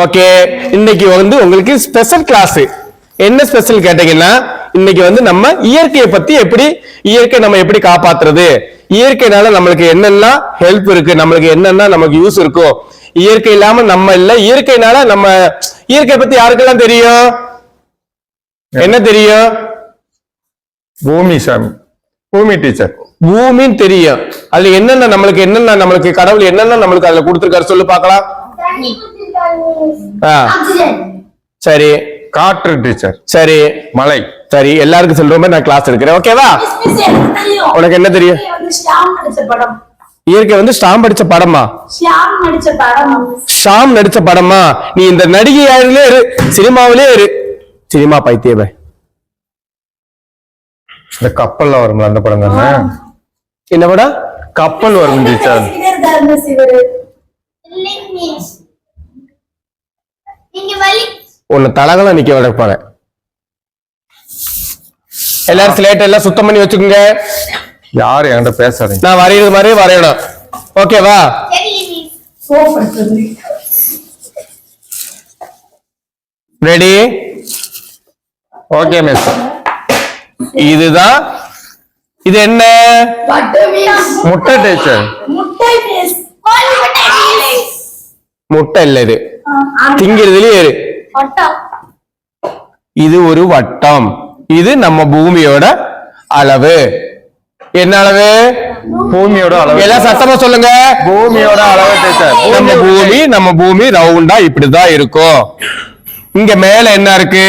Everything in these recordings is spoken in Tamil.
ஓகே, இன்னைக்கு வந்து உங்களுக்கு ஸ்பெஷல் கிளாஸ். என்ன ஸ்பெஷல் கேட்டீங்கன்னா, இன்னைக்கு வந்து நம்ம இயற்கையை பத்தி இயற்கை நம்ம எப்படி காப்பாத்துறது, இயற்கைனால நம்மளுக்கு என்னெல்லாம் ஹெல்ப் இருக்கு, நம்மளுக்கு என்னென்ன நமக்கு யூஸ் இருக்கும், இயற்கை இல்லாம நம்ம இல்ல, இயற்கைனால நம்ம இயற்கை பத்தி யாருக்கெல்லாம் தெரியும்? என்ன தெரியும்? பூமி சாமி, பூமி டீச்சர். பூமின்னு தெரியும். அதுல என்னென்ன நம்மளுக்கு கடவுள் என்னென்ன நம்மளுக்கு அதுல கொடுத்திருக்காரு சொல்லு பாக்கலாம். சரி, காற்று டீச்சர். சரி, மலை. சரி, எல்லாருக்கும் சொல்ற மாதிரி நான் கிளாஸ் எடுக்கிறேன். ஓகேவா? உனக்கு என்ன தெரியும்? இயற்கை வந்து ஸ்டாம்ப் அடிச்ச படமா? ஷாம் நடிச்ச படமா? நீ இந்த நடிகை யாருலே இரு, சினிமாவிலே இரு, சினிமா பைத்தியமே. இந்த கப்பல்ல வரும்ல அந்த படம் தானே? என்ன படம்? கப்பல் வரும் டீச்சர். உன்னை தலகெல்லாம் நிக்க வளர்ப்பாங்க. எல்லாரும் ஸ்லேட் எல்லாம் சுத்தம் பண்ணி வச்சுக்கோங்க. யாரு என்கிட்ட பேசாதீங்க, நான் வரைகிறது மாதிரி வரையணும். ஓகேவா? ரெடி? Okay miss. இதுதான். இது என்ன? முட்டை டீச்சர். முட்டை இல்ல, இது திங்கிறதுலயே இரு. இது ஒரு வட்டம். இது நம்ம பூமியோட அளவு. என்ன அளவு? பூமியோட அளவு. எல்லாம் சத்தமா சொல்லுங்க. பூமியோட அளவு டீச்சர். நம்ம பூமி ரவுண்டா இப்படிதான் இருக்கும். இங்க மேல என்ன இருக்கு?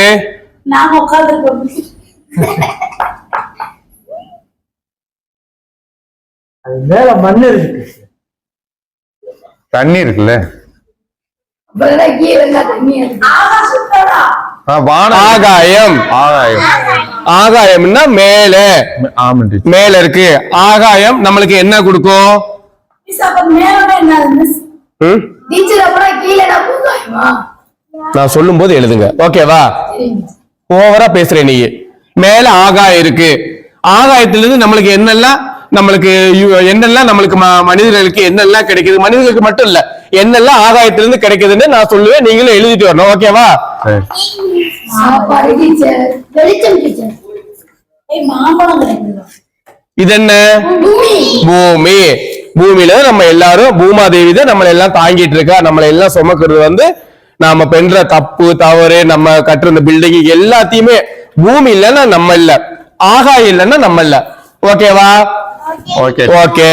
மேல மண்ணு இருக்கு, தண்ணி இருக்குல்ல. ஆகாயம். ஆகாயம்னா மேல, மேல இருக்கு. ஆகாயம் நம்மளுக்கு என்ன கொடுக்கும்? நான் சொல்லும் போது எழுதுங்க. ஓகேவா? ஓவரா பேசுறேன் நீ. மேல ஆகாயம் இருக்கு. ஆகாயத்திலிருந்து நம்மளுக்கு என்னெல்லாம் நம்மளுக்கு மனிதர்களுக்கு என்னெல்லாம் கிடைக்குது, மனிதர்களுக்கு மட்டும் இல்ல, என்னெல்லாம் ஆகாயத்திலிருந்து கிடைக்குதுன்னு நான் சொல்லுவேன், நீங்களும் எழுதிட்டு வரணும். ஓகேவா? இது என்ன? பூமி. பூமியில நம்ம எல்லாரும், பூமாதேவி தான் நம்மளை எல்லாம் தாங்கிட்டு இருக்கா. நம்மளை எல்லாம் சுமக்கிறது வந்து நாம பண்ற தப்பு தவறு, நம்ம கட்டுற இந்த பில்டிங் எல்லாத்தையுமே பூமி இல்லைன்னா நம்ம இல்ல, ஆகாயம் இல்லைன்னா நம்ம இல்ல. ஓகேவா? ஓகே. ஓகே.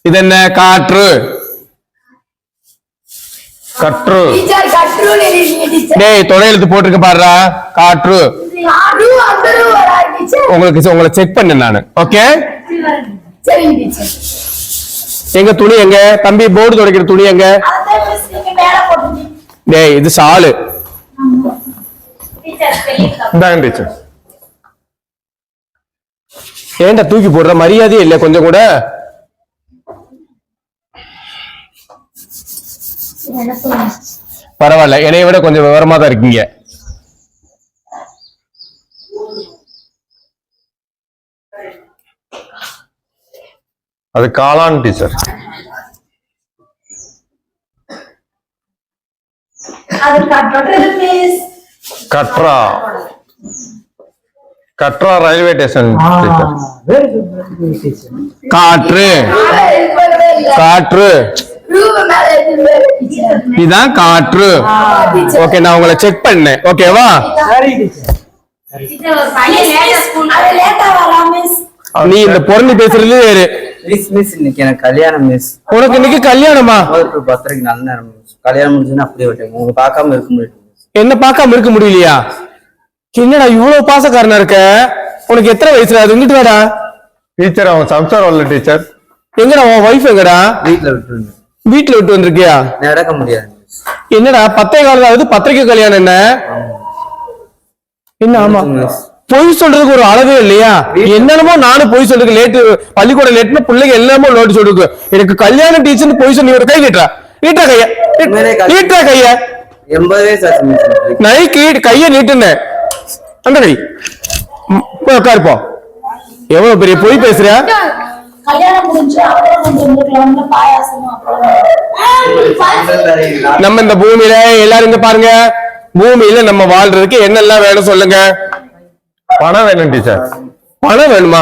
இது என்ன? காற்று. கற்று. டேய், தொலை எழுத்து போட்டிருக்க பாருடா. காற்று. உங்களை செக் பண்ண நானு. ஓகே. எங்க துணி எங்க? தம்பி, போர்டு துடைக்கிற துணி எங்க? டேய், இது சாலு. டீச்சர். ஏன்டா தூக்கி போடுற? மரியாதையே இல்ல கொஞ்சம் கூட. பரவாயில்ல, என்னைய விட கொஞ்சம் விவரமா தான் இருக்கீங்க. அது காளான் teacher. Katra. Katra railway station teacher. காற்று. காற்று. இதான் காற்று. ஓகே, நான் உங்களை செக் பண்ணேன். ஓகேவா? நீ இந்த பொருள் பேசுறதுல இரு. இன்னைக்கு எனக்கு கல்யாணம் மிஸ். உனக்கு இன்னைக்கு கல்யாணமா? 10:30 நல்ல நேரம். கல்யாணம் முடிஞ்சுன்னா அப்படியே விட்டேன். உங்க பார்க்காம இருக்க முடியும். என்ன பார்க்காம இருக்க முடியலையா? என்னடா இவ்வளவு பாசக்காரனா இருக்க? உனக்கு எத்தனை வயசுல? அது இங்கிட்டு வாடா. டீச்சர், அவன் சம்சாரம் வரல டீச்சர். எங்கடா உன் வைஃப்? எங்கடா? வீட்டுல விட்டு வந்திருக்கியா? நடக்க முடியாது. என்னடா 10 காலம் 10:30 கல்யாணம்? என்ன? ஆமா, பொய் சொல்றதுக்கு ஒரு அளவே இல்லையா? என்னென்னமோ நானும் பொய் சொல்றதுக்கு லேட்டு, பள்ளிக்கூட லேட்டுன்னு பிள்ளைங்க எல்லாமோ நோட்டு சொல்லுது. எனக்கு கல்யாணம் டீச்சர் பொய் சொல்லி ஒரு கை நீட்டா கைய 80 வயசு நைக்கு கைய நீட்டுன அந்த கை. உட்காருப்போ. எவ்வளவு பெரிய பொய் பேசுற? கல்யாணம் முடிஞ்சு அப்புறம் கொண்டு வந்துருக்கலாம்ல பாயாசமும் அப்புறம் நம்ம இந்த பூமியில எல்லாரும் இங்க பாருங்க, பூமியில நம்ம வாழ்றதுக்கு என்னெல்லாம் வேணும் சொல்லுங்க. பணம் வேணும் டீச்சர். பணம் வேணுமா?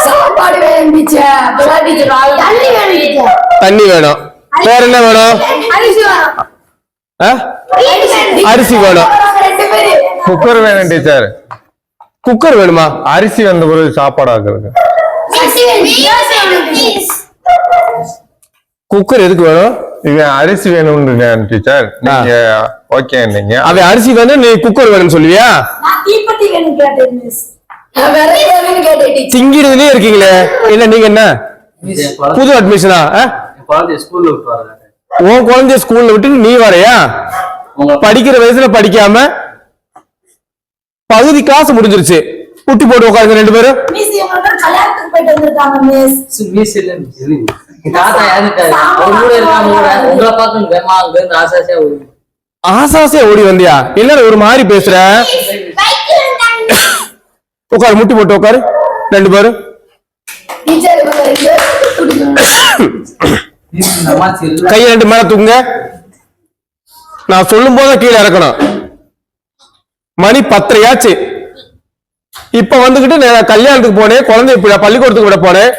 சாப்பாடு வேணும் டீச்சர், தண்ணி வேணும் டீச்சர், தண்ணி வேணும். வேற என்ன வேணும்? அரிசி வேணும், ஆ? அரிசி வேணும். குக்கர் வேணும் டீச்சர். குக்கர் வேணுமா? அரிசி வந்த பிறகு சாப்பாடு ஆக்குறது. குக்கர் எதுக்கு வேணும்? இது அரிசி வேணும்னு டீச்சர். நீங்க ஓகே நீங்க அவன் அரிசி வேணும், நீ குக்கர் வேணும்னு சொல்லுவியா? நான் தீப்பெட்டி வேணும் கேட்டேன் மிஸ். நான் விறகு வேணும்னு கேட்டேன் டீச்சர். திங்கிறதுலயே இருக்கீங்களே. இல்ல நீங்க என்ன புது அட்மிஷனா? ஸ்கூல்ல விட்டு வரேன். உன் குழந்தைய ஸ்கூல்ல விட்டு நீ வரையா? படிக்கிற வயசுல படிக்காம பகுதி கிளாஸ் முடிஞ்சிருச்சு, குட்டி போட்டு உட்காருங்க ரெண்டு பேரும். மிஸ் இவங்க கல்யாணத்துக்கு போயிட்டு வந்திருக்காங்க மிஸ். மிஸ் இல்ல தாத்தா யாருக்காரு ஒரு கூட இருக்காங்க. உங்களை பார்த்து வேமா அங்க இருந்து ஆசாசியா ஓடி ஆசாசியா ஓடி வந்தியா? இல்ல ஒரு மாதிரி பேசுற. உட்காரு, முட்டி போட்டு உட்காரு ரெண்டு பேரும். டீச்சர் இவங்க கையை ரெண்டு மேல தூங்க. நான் சொல்லும் போது கீழே இறக்கணும். மணி 10:30 இப்ப வந்துகிட்டு நான் கல்யாணத்துக்கு போனேன், குழந்தை பள்ளிக்கூடத்துக்கு விட போனேன்.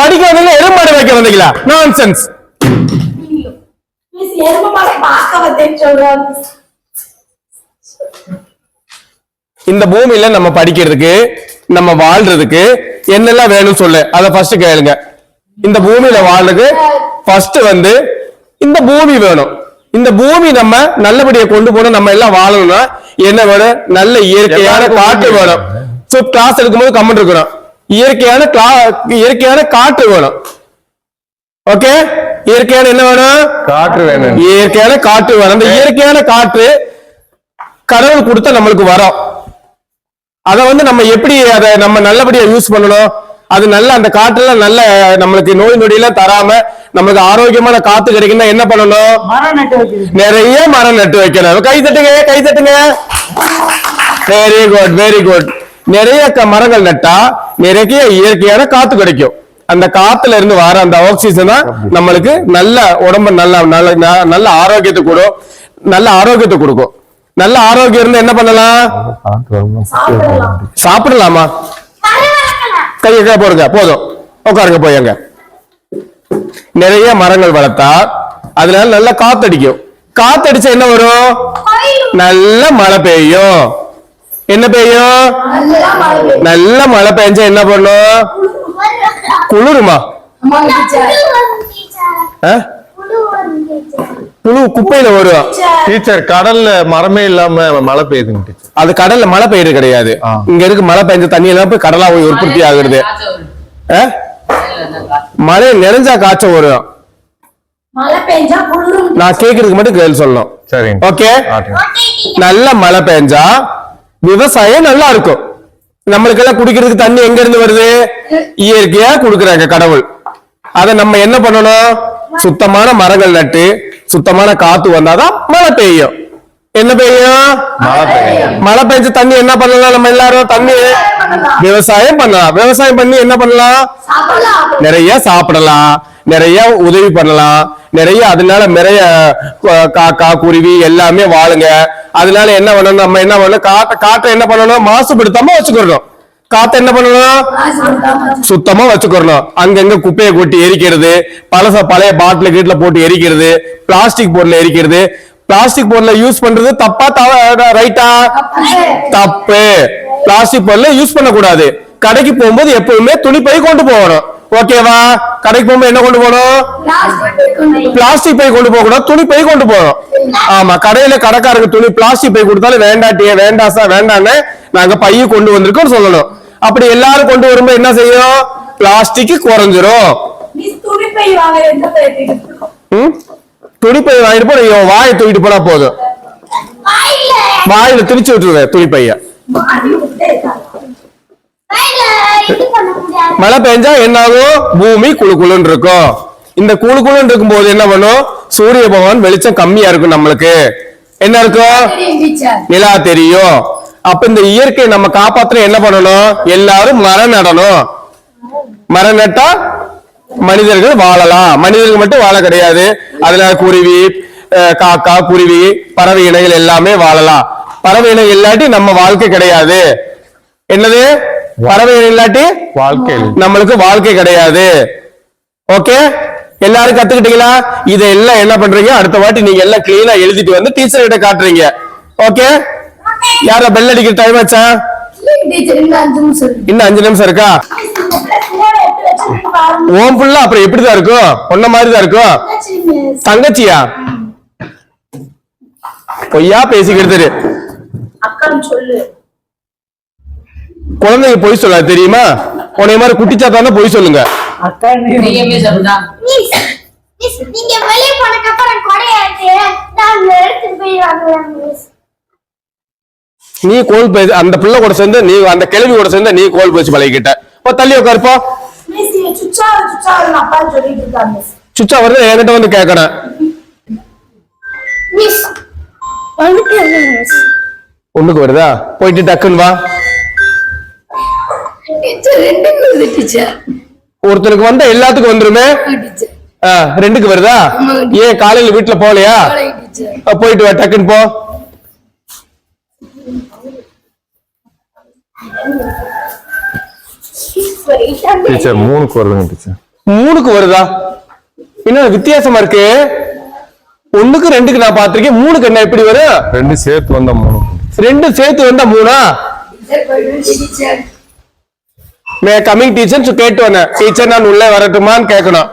படிக்க வந்தீங்க, எருமாடு வைக்க வந்தீங்களா? நான்சென்ஸ். மிஸ் எருமை மாடை பார்க்க வந்தேன்னு சொல்றாங்க. இந்த பூமியில நம்ம படிக்கிறதுக்கு, நம்ம வாழ்றதுக்கு என்னெல்லாம் வேணும் சொல்லு. அத ஃபர்ஸ்ட் கேளுங்க. இந்த பூமியில வாழ்றதுக்கு ஃபர்ஸ்ட் வந்து இந்த பூமி வேணும். இந்த பூமி நம்ம நல்லபடியா கொண்டு போன நம்ம எல்லாம் வாழணும்னா என்ன வேணும்? நல்ல இயற்கையான காற்று வேணும். கிளாஸ் எடுக்கும்போது கமெண்ட் இருக்கணும், இயற்கையான காற்று வேணும். ஓகே, இயற்கையான என்ன வேணும்? காற்று வேணும். இயற்கையான காற்று வேணும். அந்த இயற்கையான காற்று கடவுள் கொடுத்த நம்மளுக்கு வரும். அத வந்து நம்ம எப்படி அதை நம்ம நல்லபடியா யூஸ் பண்ணணும். அது நல்ல அந்த காற்றுல நல்ல நம்மளுக்கு நோய் நொடியெல்லாம் தராம நமக்கு ஆரோக்கியமான காத்து கிடைக்குன்னா என்ன பண்ணணும்? நிறைய மரம் நட்டு வைக்கணும். கை தட்டுங்க, கை தட்டுங்க. Very good, very good. நிறைய மரங்கள் நட்டா நிறைய இயற்கையான காத்து கிடைக்கும். அந்த காத்துல இருந்து வர அந்த ஆக்சிஜன் தான் நம்மளுக்கு நல்ல உடம்பு நல்ல ஆரோக்கியத்தை கொடுக்கும். நல்ல ஆரோக்கியத்தை கொடுக்கும். நல்ல ஆரோக்கியம் இருந்து என்ன பண்ணலாம்? சாப்பிடலாமா? கையை போடுங்க, போதும், உட்காருங்க போயங்க. நிறைய மரங்கள் வளர்த்தா அதனால நல்ல காத்தடிக்கும். காத்தடிச்சா என்ன வரும்? நல்ல மழை பெய்யும். என்ன பெய்யும்? நல்ல மழை பெஞ்சா என்ன பண்ணும்? குளிருமா? புழு குப்பையில வரும். டீச்சர் கடல்ல மரமே இல்லாம மழை பெய்யுதுங்க டீச்சர். அது கடல்ல மழை பெய்யுது கிடையாது. இங்க இருக்கு மழை பெஞ்ச தண்ணி எல்லாம் போய் கடலா போய் உற்பத்தி ஆகுறது. மழை நிறைஞ்சா காய்ச்சல் வரும். மழை பெஞ்சா குளிரும். நான் கேக்குறதுக்கு மட்டும் கேள்வி சொல்லணும். சரி, ஓகே. நல்ல மழை பெஞ்சா விவசாயம் நல்லா இருக்கும். நம்மளுக்கு எல்லாம் குடிக்கிறதுக்கு தண்ணி எங்க இருந்து வருது? இயற்கையா கொடுக்குறாங்க கடவுள். அத நம்ம என்ன பண்ணணும்? சுத்தமான மரங்கள் நட்டு சுத்தமான காத்து வந்தாதான் மழை பெய்யும். என்ன பெய்யும்? மழை பெஞ்ச தண்ணி என்ன பண்ணலாம்? நம்ம எல்லாரும் தண்ணி விவசாயம் பண்ணலாம். விவசாயம் பண்ணி என்ன பண்ணலாம்? நிறைய சாப்பிடலாம், நிறைய உதவி பண்ணலாம், நிறைய அதனால நிறைய காக்கா குருவி எல்லாமே வாழுங்க. அதனால என்ன பண்ணணும்? நம்ம என்ன பண்ணணும்? காற்றை என்ன பண்ணணும்? மாசுபடுத்தாம வச்சுக்கணும். காத்த என்ன பண்ணணும்? சுத்தமா வச்சுக்கணும். அங்கங்க குப்பையை கொட்டி எரிக்கிறது, பழைய பாட்டில கீட்ல போட்டு எரிக்கிறது, பிளாஸ்டிக் பொருளை எரிக்கிறது. பிளாஸ்டிக் பொருளை யூஸ் பண்றது தப்பா ரைட்டா? தப்பு. பிளாஸ்டிக் பொருளை யூஸ் பண்ணக்கூடாது. கடைக்கு போகும்போது எப்பவுமே துணிப்பை கொண்டு போகணும். ஓகேவா? கடைக்கு போகும்போது என்ன கொண்டு போகணும்? பிளாஸ்டிக் பை கொண்டு போக கூடாது, துணி பை கொண்டு போகணும். ஆமா, கடையில கடைக்காரங்க துணி பிளாஸ்டிக் பை கொடுத்தாலும் வேண்டாட்டியே வேண்டான்னு நாங்க பைய கொண்டு வந்திருக்கோம் சொல்லணும். அப்படி எல்லாரும் கொண்டு வரும்போது என்ன செய்யும்? பிளாஸ்டிக் குறைஞ்சிரும். துணிப்பை வாங்கிட்டு போய் வாயை தூக்கிட்டு போனா போதும். வாயில திணிச்சு விட்டுருவேன் துணிப்பைய. மழை பெஞ்சா என்ன ஆகும்? பூமி குளுகுளுன்னு இருக்கும். இந்த குளுகுளுன்னு இருக்கும் போது என்ன பண்ணும்? சூரிய பகவான் வெளிச்சம் கம்மியா இருக்கும். நம்மளுக்கு என்ன இருக்கும்? நிலா தெரியும். அப்ப இந்த இயற்கையை நம்ம காப்பாற்ற என்ன பண்ணணும்? எல்லாரும் மரம் நடணும். மரம் நட்டா மனிதர்கள் வாழலாம். மனிதர்கள் மட்டும் வாழ கிடையாது, அதனால குருவி, காக்கா, குருவி, பறவை இனங்கள் எல்லாமே வாழலாம். பறவை இனம் இல்லாட்டி நம்ம வாழ்க்கை கிடையாது. என்னது? பறவை இனம் இல்லாட்டி வாழ்க்கை நம்மளுக்கு வாழ்க்கை கிடையாது. ஓகே, எல்லாரும் கத்துக்கிட்டீங்களா? இதெல்லாம் என்ன பண்றீங்க? அடுத்த வாட்டி நீங்க எல்லாம் கிளீனா எழுதிட்டு வந்து டீச்சர் கிட்ட காட்டுறீங்க. ஓகே, யார பெல் அடிக்கிற டைம் ஆச்சா? டீச்சர் இன்னும் 5 நிமிஷம் இருக்கு. இன்னும் 5 நிமிஷம் இருக்கா? ஓம் புள்ள அப்புறம் எப்படிதான் இருக்கும்? ஒன்ன மாதிரிதான் இருக்கும். தங்கச்சியா? பொய்யா பேசிக்கிட்டு அக்கான்னு சொல்லு. குழந்தைங்க பொய் சொல்லாது தெரியுமா? உன்னைய மாதிரி குட்டிச்சாத்தான பொய் சொல்லுங்க. நீங்க மிஸ் அப்படிதான். நீங்க வெளிய போனதுக்கு அப்புறம் கொடையாச்சு நான் எடுத்துட்டு போய் வாங்குறேன் மிஸ். நீ கோல் பேச அந்த பிள்ளை கூட சேர்ந்து, நீ அந்த கிழவி கூட சேர்ந்து நீ கோல் பேசி பழகிட்ட. இப்போ தள்ளி உட்காருப்போ. மிஸ் நீங்க சுச்சா அப்பா சொல்லிட்டு இருக்காங்க மிஸ். சுச்சா வருது, என்கிட்ட வந்து கேட்கறேன். மிஸ் வந்துட்டு மிஸ். ஒண்ணுக்கு வருதா? போயிட்டு டக்குன்னு வா. டீச்சர் 2க்கு வருது டீச்சர். ஒருத்தருக்கு வந்தா எல்லாத்துக்கும் வந்துருமே. டீச்சர் 2க்கு வருதா? ஏன் காலையில வீட்டுல போகலையா? டீச்சர் போயிட்டு வா, டக்குன்னு போ. டீச்சர் 3க்கு வருதுங்க டீச்சர். 3க்கு வருதா? என்ன வித்தியாசமா இருக்கு? 1க்கு 2க்கு நான் பாத்திருக்கேன், 3க்கு என்ன எப்படி வரும்? 2 சேர்த்து வந்தா 3. 2 சேர்த்து வந்தா 3ஆ? டீச்சர் மே கமிங் டீச்சர் கேட்டு வந்தேன். டீச்சர் நான் உள்ளே வரட்டுமான்னு கேட்கணும்.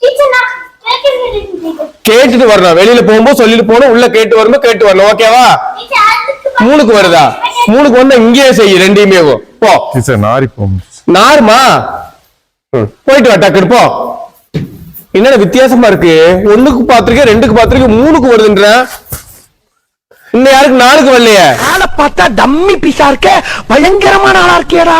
டீச்சர் நான் கேக்குறேன். கேட்டுட்டு வரணும். வெளியில போகும்போது சொல்லிட்டு போகணும், உள்ள கேட்டு வரும்போது கேட்டு வரணும். ஓகேவா? டீச்சர் அதுக்கு 3க்கு வருதா? 3க்கு வந்தா இங்கேயே செய்ய, 2யுமே போ. டீச்சர் நாரி போகும். நாருமா? போயிட்டு வா, டக்குன்னு போ. என்னடா வித்தியாசமா இருக்கு? 1க்கு பாத்திருக்கேன், 2க்கு பாத்திருக்கேன், 3க்கு வருதுன்ற. இன்னும் யாருக்கு 4க்கு வரலையே? ஆளை பார்த்தா டம்மி பீஸா இருக்க, பயங்கரமான ஆளா இருக்கேடா.